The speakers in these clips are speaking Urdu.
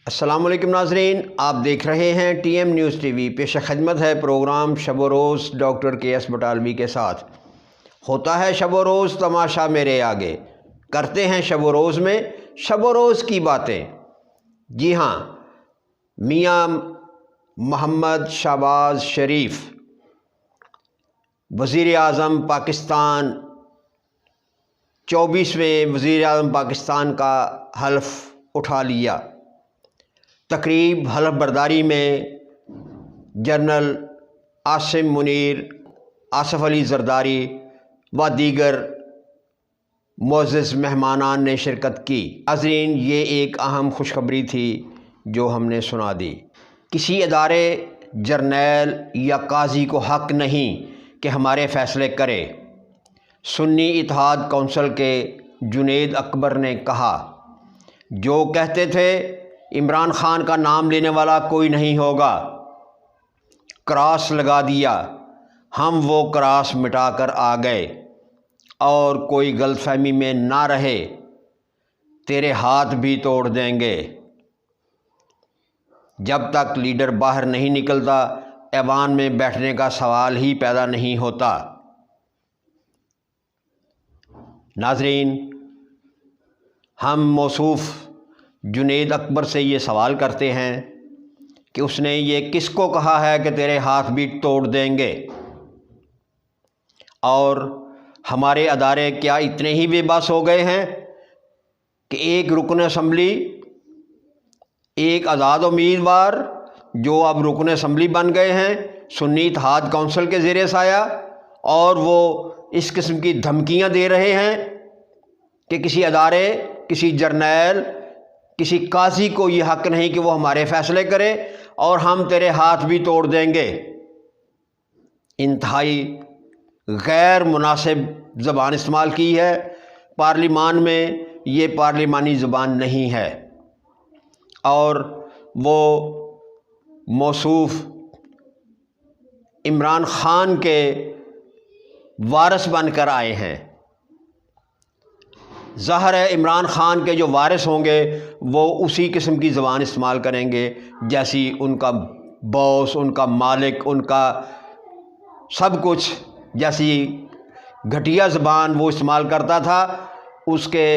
السلام علیکم ناظرین، آپ دیکھ رہے ہیں ٹی ایم نیوز ٹی وی۔ پیش خدمت ہے programme Shab o Roz doctor K S Batalvi کے ساتھ۔ ہوتا ہے شب و روز تماشا میرے آگے، کرتے ہیں شب و روز میں شب و روز کی باتیں۔ جی ہاں، میاں محمد شہباز شریف وزیر اعظم پاکستان، 24ویں وزیر اعظم پاکستان کا حلف اٹھا لیا۔ تقریب حلف برداری میں جنرل عاصم منیر، آصف علی زرداری و دیگر معزز مہمانان نے شرکت کی۔ ناظرین، یہ ایک اہم خوشخبری تھی جو ہم نے سنا دی۔ کسی ادارے، جرنیل یا قاضی کو حق نہیں کہ ہمارے فیصلے کرے۔ سنی اتحاد کونسل کے جنید اکبر نے کہا، جو کہتے تھے عمران خان کا نام لینے والا کوئی نہیں ہوگا، کراس لگا دیا، ہم وہ کراس مٹا کر آ گئے اور کوئی غلط فہمی میں نہ رہے، تیرے ہاتھ بھی توڑ دیں گے۔ جب تک لیڈر باہر نہیں نکلتا، ایوان میں بیٹھنے کا سوال ہی پیدا نہیں ہوتا۔ ناظرین، ہم موصوف جنید اکبر سے یہ سوال کرتے ہیں کہ اس نے یہ کس کو کہا ہے کہ تیرے ہاتھ بھی توڑ دیں گے؟ اور ہمارے ادارے کیا اتنے ہی بے بس ہو گئے ہیں کہ ایک رکن اسمبلی، ایک آزاد امیدوار جو اب رکن اسمبلی بن گئے ہیں سنی اتحاد کونسل کے زیر سایہ، اور وہ اس قسم کی دھمکیاں دے رہے ہیں کہ کسی ادارے، کسی جرنیل، کسی قاضی کو یہ حق نہیں کہ وہ ہمارے فیصلے کرے اور ہم تیرے ہاتھ بھی توڑ دیں گے۔ انتہائی غیر مناسب زبان استعمال کی ہے۔ پارلیمان میں یہ پارلیمانی زبان نہیں ہے، اور وہ موصوف عمران خان کے وارث بن کر آئے ہیں۔ ظاہر ہے عمران خان کے جو وارث ہوں گے وہ اسی قسم کی زبان استعمال کریں گے جیسی ان کا باس، ان کا مالک، ان کا سب کچھ، جیسی گھٹیا زبان وہ استعمال کرتا تھا، اس کے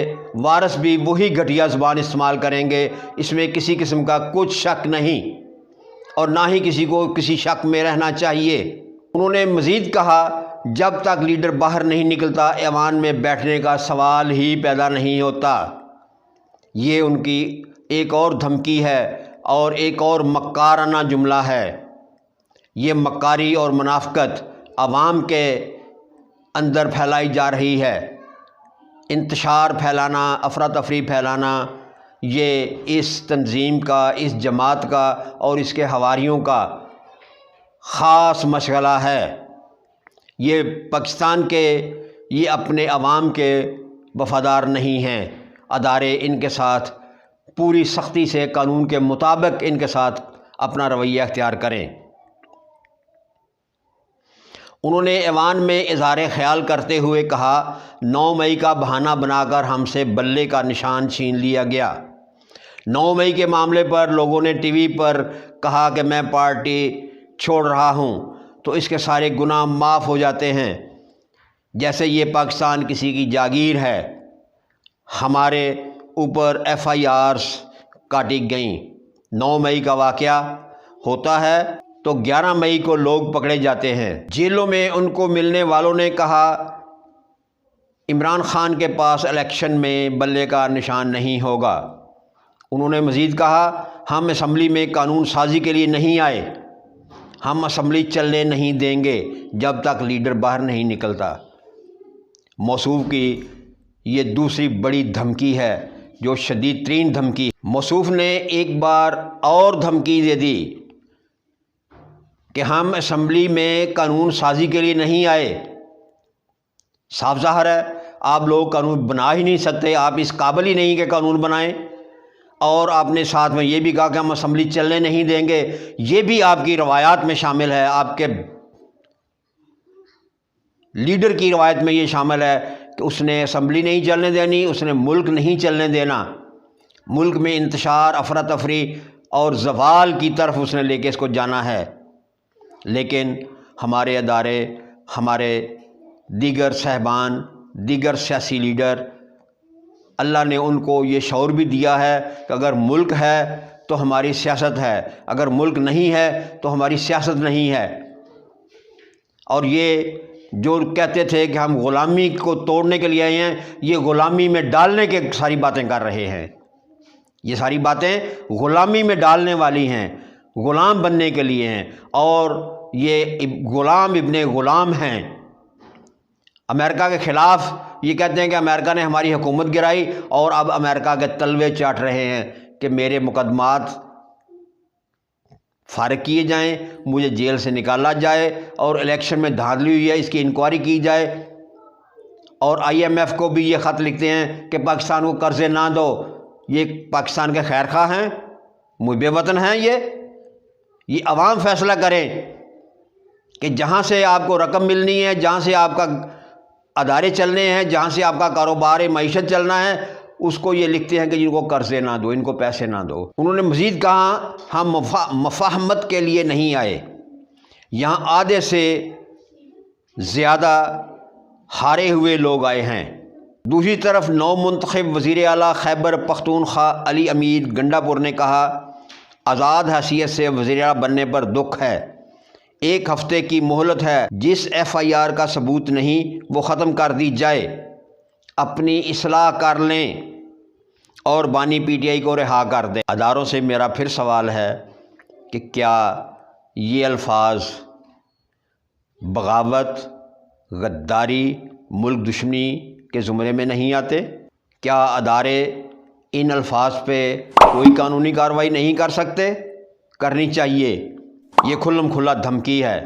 وارث بھی وہی گھٹیا زبان استعمال کریں گے۔ اس میں کسی قسم کا کچھ شک نہیں، اور نہ ہی کسی کو کسی شک میں رہنا چاہیے۔ انہوں نے مزید کہا، جب تک لیڈر باہر نہیں نکلتا ایوان میں بیٹھنے کا سوال ہی پیدا نہیں ہوتا۔ یہ ان کی ایک اور دھمکی ہے اور ایک اور مکارانہ جملہ ہے۔ یہ مکاری اور منافقت عوام کے اندر پھیلائی جا رہی ہے۔ انتشار پھیلانا، افراتفری پھیلانا، یہ اس تنظیم کا، اس جماعت کا اور اس کے حواریوں کا خاص مشغلہ ہے۔ یہ پاکستان کے، یہ اپنے عوام کے وفادار نہیں ہیں۔ ادارے ان کے ساتھ پوری سختی سے قانون کے مطابق ان کے ساتھ اپنا رویہ اختیار کریں۔ انہوں نے ایوان میں اظہار خیال کرتے ہوئے کہا، 9 مئی کا بہانہ بنا کر ہم سے بلے کا نشان چھین لیا گیا۔ 9 مئی کے معاملے پر لوگوں نے ٹی وی پر کہا کہ میں پارٹی چھوڑ رہا ہوں تو اس کے سارے گناہ معاف ہو جاتے ہیں، جیسے یہ پاکستان کسی کی جاگیر ہے۔ ہمارے اوپر FIRs کاٹی گئیں۔ 9 مئی کا واقعہ ہوتا ہے تو 11 مئی کو لوگ پکڑے جاتے ہیں۔ جیلوں میں ان کو ملنے والوں نے کہا، عمران خان کے پاس الیکشن میں بلے کا نشان نہیں ہوگا۔ انہوں نے مزید کہا، ہم اسمبلی میں قانون سازی کے لیے نہیں آئے، ہم اسمبلی چلنے نہیں دیں گے جب تک لیڈر باہر نہیں نکلتا۔ موصوف کی یہ دوسری بڑی دھمکی ہے، جو شدید ترین دھمکی۔ موصوف نے ایک بار اور دھمکی دے دی کہ ہم اسمبلی میں قانون سازی کے لیے نہیں آئے۔ صاف ظاہر ہے آپ لوگ قانون بنا ہی نہیں سکتے، آپ اس قابل ہی نہیں کہ قانون بنائیں، اور آپ نے ساتھ میں یہ بھی کہا کہ ہم اسمبلی چلنے نہیں دیں گے۔ یہ بھی آپ کی روایات میں شامل ہے، آپ کے لیڈر کی روایت میں یہ شامل ہے کہ اس نے اسمبلی نہیں چلنے دینی، اس نے ملک نہیں چلنے دینا۔ ملک میں انتشار، افراتفری اور زوال کی طرف اس نے لے کے اس کو جانا ہے۔ لیکن ہمارے ادارے، ہمارے دیگر صاحبان، دیگر سیاسی لیڈر، اللہ نے ان کو یہ شعور بھی دیا ہے کہ اگر ملک ہے تو ہماری سیاست ہے، اگر ملک نہیں ہے تو ہماری سیاست نہیں ہے۔ اور یہ جو کہتے تھے کہ ہم غلامی کو توڑنے کے لیے آئے ہیں، یہ غلامی میں ڈالنے کے ساری باتیں کر رہے ہیں۔ یہ ساری باتیں غلامی میں ڈالنے والی ہیں، غلام بننے کے لیے ہیں، اور یہ غلام ابن غلام ہیں۔ امریکہ کے خلاف یہ کہتے ہیں کہ امریکہ نے ہماری حکومت گرائی، اور اب امریکہ کے تلوے چاٹ رہے ہیں کہ میرے مقدمات فارغ کیے جائیں، مجھے جیل سے نکالا جائے، اور الیکشن میں دھاندلی ہوئی ہے اس کی انکوائری کی جائے۔ اور IMF کو بھی یہ خط لکھتے ہیں کہ پاکستان کو قرضے نہ دو۔ یہ پاکستان کے خیر خواہ ہیں، محب وطن ہیں۔ یہ عوام فیصلہ کریں کہ جہاں سے آپ کو رقم ملنی ہے، جہاں سے آپ کا ادارے چلنے ہیں، جہاں سے آپ کا کاروبار معیشت چلنا ہے، اس کو یہ لکھتے ہیں کہ جن کو قرضے نہ دو، ان کو پیسے نہ دو۔ انہوں نے مزید کہا ہم مفاہمت کے لیے نہیں آئے، یہاں آدھے سے زیادہ ہارے ہوئے لوگ آئے ہیں۔ دوسری طرف نو منتخب وزیر اعلیٰ خیبر پختونخوا علی امیر گنڈا پور نے کہا آزاد حیثیت سے وزیر اعلیٰ بننے پر دکھ ہے، 1 ہفتے کی مہلت ہے، جس FIR کا ثبوت نہیں وہ ختم کر دی جائے، اپنی اصلاح کر لیں اور بانی PTI کو رہا کر دیں۔ اداروں سے میرا پھر سوال ہے کہ کیا یہ الفاظ بغاوت، غداری، ملک دشمنی کے زمرے میں نہیں آتے؟ کیا ادارے ان الفاظ پہ کوئی قانونی کارروائی نہیں کر سکتے؟ کرنی چاہیے۔ یہ کھلم کھلا دھمکی ہے۔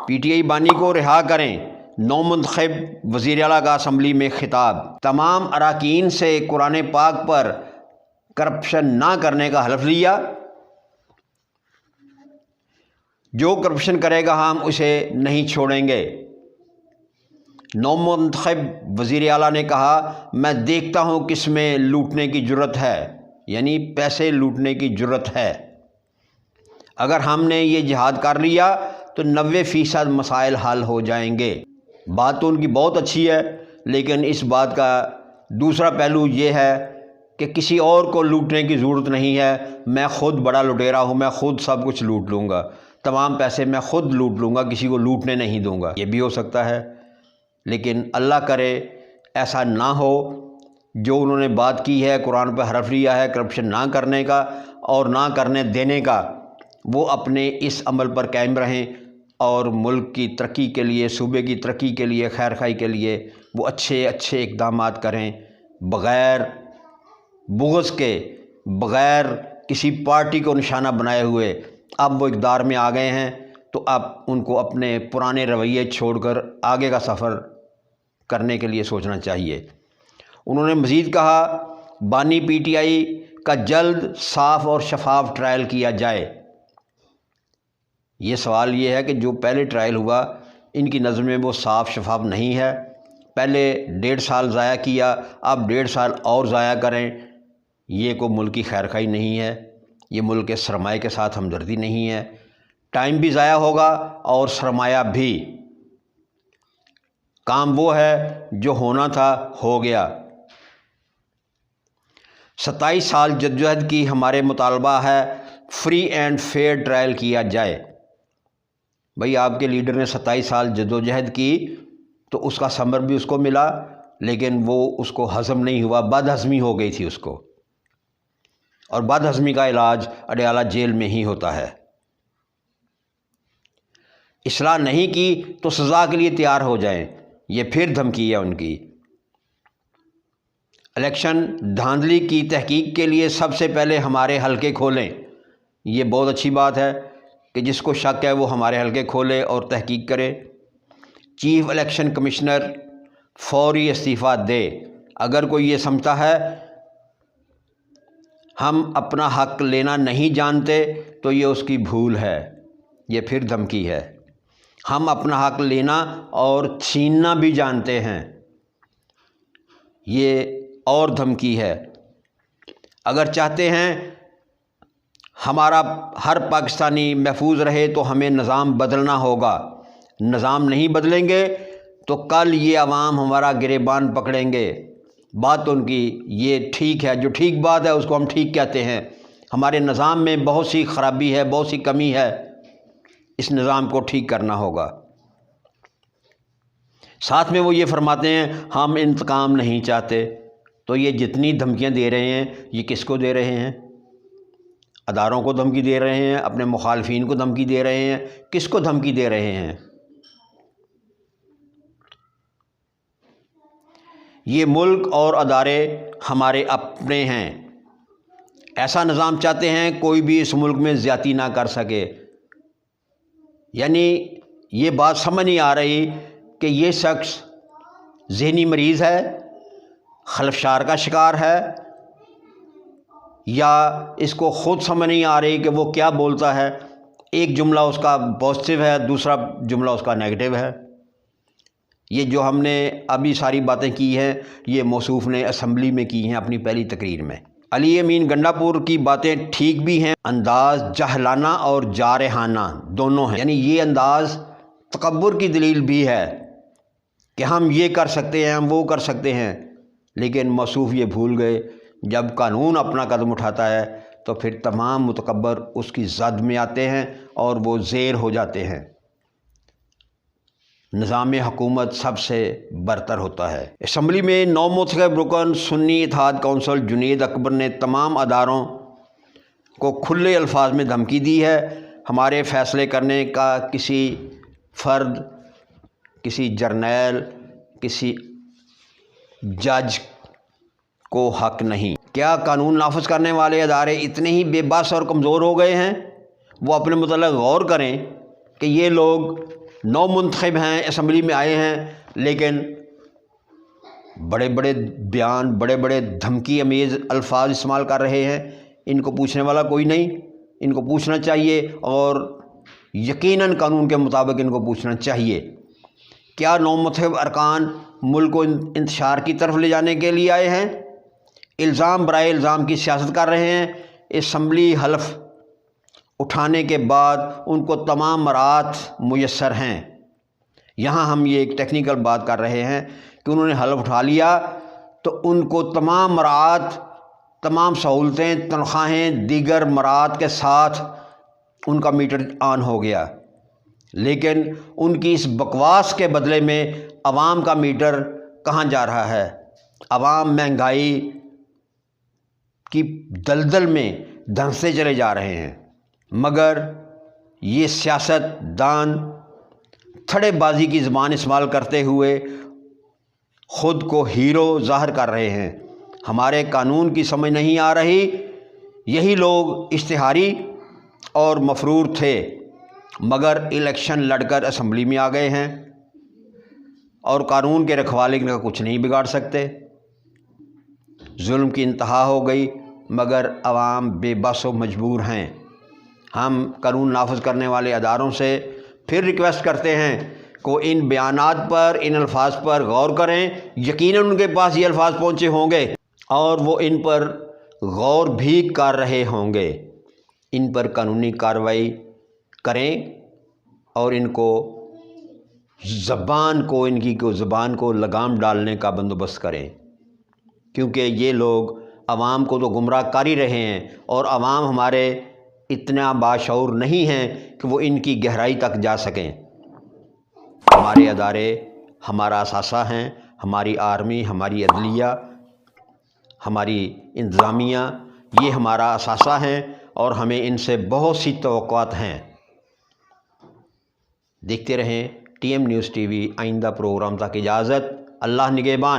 PTI بانی کو رہا کریں۔ نو منتخب وزیر اعلیٰ کا اسمبلی میں خطاب۔ تمام اراکین سے قرآن پاک پر کرپشن نہ کرنے کا حلف لیا۔ جو کرپشن کرے گا ہم اسے نہیں چھوڑیں گے۔ نو منتخب وزیر اعلیٰ نے کہا میں دیکھتا ہوں کس میں لوٹنے کی جرت ہے، یعنی پیسے لوٹنے کی جرت ہے۔ اگر ہم نے یہ جہاد کر لیا تو 90% مسائل حل ہو جائیں گے۔ بات تو ان کی بہت اچھی ہے، لیکن اس بات کا دوسرا پہلو یہ ہے کہ کسی اور کو لوٹنے کی ضرورت نہیں ہے، میں خود بڑا لٹیرا ہوں، میں خود سب کچھ لوٹ لوں گا، تمام پیسے میں خود لوٹ لوں گا، کسی کو لوٹنے نہیں دوں گا۔ یہ بھی ہو سکتا ہے، لیکن اللہ کرے ایسا نہ ہو۔ جو انہوں نے بات کی ہے، قرآن پہ حرف لیا ہے کرپشن نہ کرنے کا اور نہ کرنے دینے کا، وہ اپنے اس عمل پر قائم رہیں، اور ملک کی ترقی کے لیے، صوبے کی ترقی کے لیے، خیر خواہی کے لیے وہ اچھے اقدامات کریں، بغیر بغض کے، بغیر کسی پارٹی کو نشانہ بنائے ہوئے۔ اب وہ اقتدار میں آ گئے ہیں تو اب ان کو اپنے پرانے رویے چھوڑ کر آگے کا سفر کرنے کے لیے سوچنا چاہیے۔ انہوں نے مزید کہا بانی PTI کا جلد صاف اور شفاف ٹرائل کیا جائے۔ یہ سوال یہ ہے کہ جو پہلے ٹرائل ہوا ان کی نظر میں وہ صاف شفاف نہیں ہے۔ پہلے 1.5 سال ضائع کیا، اب 1.5 سال اور ضائع کریں، یہ کوئی ملک کی خیر خواہی نہیں ہے، یہ ملک کے سرمایہ کے ساتھ ہمدردی نہیں ہے۔ ٹائم بھی ضائع ہوگا اور سرمایہ بھی۔ کام وہ ہے جو ہونا تھا ہو گیا۔ 27 سال جدوجہد کی ہمارے مطالبہ ہے فری اینڈ فیئر ٹرائل کیا جائے۔ بھئی آپ کے لیڈر نے 27 سال جدوجہد کی تو اس کا ثمر بھی اس کو ملا، لیکن وہ اس کو ہضم نہیں ہوا، بد ہضمی ہو گئی تھی اس کو، اور بد ہضمی کا علاج اڈیالہ جیل میں ہی ہوتا ہے۔ اصلاح نہیں کی تو سزا کے لیے تیار ہو جائیں، یہ پھر دھمکی ہے ان کی۔ الیکشن دھاندلی کی تحقیق کے لیے سب سے پہلے ہمارے حلقے کھولیں۔ یہ بہت اچھی بات ہے کہ جس کو شک ہے وہ ہمارے حلقے کھولے اور تحقیق کرے۔ چیف الیکشن کمشنر فوری استعفیٰ دے۔ اگر کوئی یہ سمجھتا ہے ہم اپنا حق لینا نہیں جانتے تو یہ اس کی بھول ہے، یہ پھر دھمکی ہے۔ ہم اپنا حق لینا اور چھیننا بھی جانتے ہیں، یہ اور دھمکی ہے۔ اگر چاہتے ہیں ہمارا ہر پاکستانی محفوظ رہے تو ہمیں نظام بدلنا ہوگا۔ نظام نہیں بدلیں گے تو کل یہ عوام ہمارا گریبان پکڑیں گے۔ بات تو ان کی یہ ٹھیک ہے، جو ٹھیک بات ہے اس کو ہم ٹھیک کہتے ہیں۔ ہمارے نظام میں بہت سی خرابی ہے، بہت سی کمی ہے، اس نظام کو ٹھیک کرنا ہوگا۔ ساتھ میں وہ یہ فرماتے ہیں ہم انتقام نہیں چاہتے۔ تو یہ جتنی دھمکیاں دے رہے ہیں یہ کس کو دے رہے ہیں؟ اداروں کو دھمکی دے رہے ہیں، اپنے مخالفین کو دھمکی دے رہے ہیں، کس کو دھمکی دے رہے ہیں؟ یہ ملک اور ادارے ہمارے اپنے ہیں۔ ایسا نظام چاہتے ہیں کوئی بھی اس ملک میں زیادتی نہ کر سکے۔ یعنی یہ بات سمجھ نہیں آ رہی کہ یہ شخص ذہنی مریض ہے، خلفشار کا شکار ہے، یا اس کو خود سمجھ نہیں آ رہی کہ وہ کیا بولتا ہے۔ ایک جملہ اس کا پازیٹیو ہے، دوسرا جملہ اس کا نیگیٹو ہے۔ یہ جو ہم نے ابھی ساری باتیں کی ہیں یہ موصوف نے اسمبلی میں کی ہیں اپنی پہلی تقریر میں۔ علی امین گنڈا پور کی باتیں ٹھیک بھی ہیں، انداز جاہلانہ اور جارحانہ دونوں ہیں۔ یعنی یہ انداز تکبر کی دلیل بھی ہے کہ ہم یہ کر سکتے ہیں، ہم وہ کر سکتے ہیں، لیکن موصوف یہ بھول گئے جب قانون اپنا قدم اٹھاتا ہے تو پھر تمام متکبر اس کی زد میں آتے ہیں اور وہ زیر ہو جاتے ہیں۔ نظام حکومت سب سے برتر ہوتا ہے۔ اسمبلی میں نو منتخب رکن سنی اتحاد کونسل جنید اکبر نے تمام اداروں کو کھلے الفاظ میں دھمکی دی ہے۔ ہمارے فیصلے کرنے کا کسی فرد، کسی جرنیل، کسی جج کو حق نہیں۔ کیا قانون نافذ کرنے والے ادارے اتنے ہی بے بس اور کمزور ہو گئے ہیں؟ وہ اپنے متعلق غور کریں کہ یہ لوگ نو منتخب ہیں، اسمبلی میں آئے ہیں، لیکن بڑے بڑے بیان، بڑے بڑے دھمکی امیز الفاظ استعمال کر رہے ہیں۔ ان کو پوچھنے والا کوئی نہیں، ان کو پوچھنا چاہیے، اور یقیناً قانون کے مطابق ان کو پوچھنا چاہیے۔ کیا نو منتخب ارکان ملک کو انتشار کی طرف لے جانے کے لیے آئے ہیں؟ الزام برائے الزام کی سیاست کر رہے ہیں۔ اسمبلی حلف اٹھانے کے بعد ان کو تمام مراعات میسر ہیں۔ یہاں ہم یہ ایک ٹیکنیکل بات کر رہے ہیں کہ انہوں نے حلف اٹھا لیا تو ان کو تمام مراعات، تمام سہولتیں، تنخواہیں، دیگر مراعات کے ساتھ ان کا میٹر آن ہو گیا، لیکن ان کی اس بکواس کے بدلے میں عوام کا میٹر کہاں جا رہا ہے؟ عوام مہنگائی کی دلدل میں دھنستے چلے جا رہے ہیں، مگر یہ سیاست دان تھڑے بازی کی زبان استعمال کرتے ہوئے خود کو ہیرو ظاہر کر رہے ہیں۔ ہمارے قانون کی سمجھ نہیں آ رہی۔ یہی لوگ اشتہاری اور مفرور تھے، مگر الیکشن لڑ کر اسمبلی میں آ گئے ہیں اور قانون کے رکھوالے کا کچھ نہیں بگاڑ سکتے۔ ظلم کی انتہا ہو گئی، مگر عوام بے بس و مجبور ہیں۔ ہم قانون نافذ کرنے والے اداروں سے پھر ریکویسٹ کرتے ہیں کہ ان بیانات پر، ان الفاظ پر غور کریں۔ یقیناً ان کے پاس یہ الفاظ پہنچے ہوں گے اور وہ ان پر غور بھی کر رہے ہوں گے۔ ان پر قانونی کارروائی کریں اور ان کو ان کی زبان کو لگام ڈالنے کا بندوبست کریں، کیونکہ یہ لوگ عوام کو تو گمراہ کر ہی رہے ہیں، اور عوام ہمارے اتنا باشعور نہیں ہیں کہ وہ ان کی گہرائی تک جا سکیں۔ ہمارے ادارے ہمارا اثاثہ ہیں، ہماری آرمی، ہماری عدلیہ، ہماری انتظامیہ، یہ ہمارا اثاثہ ہیں اور ہمیں ان سے بہت سی توقعات ہیں۔ دیکھتے رہیں ٹی ایم نیوز ٹی وی۔ آئندہ پروگرام تک اجازت، اللہ نگہبان۔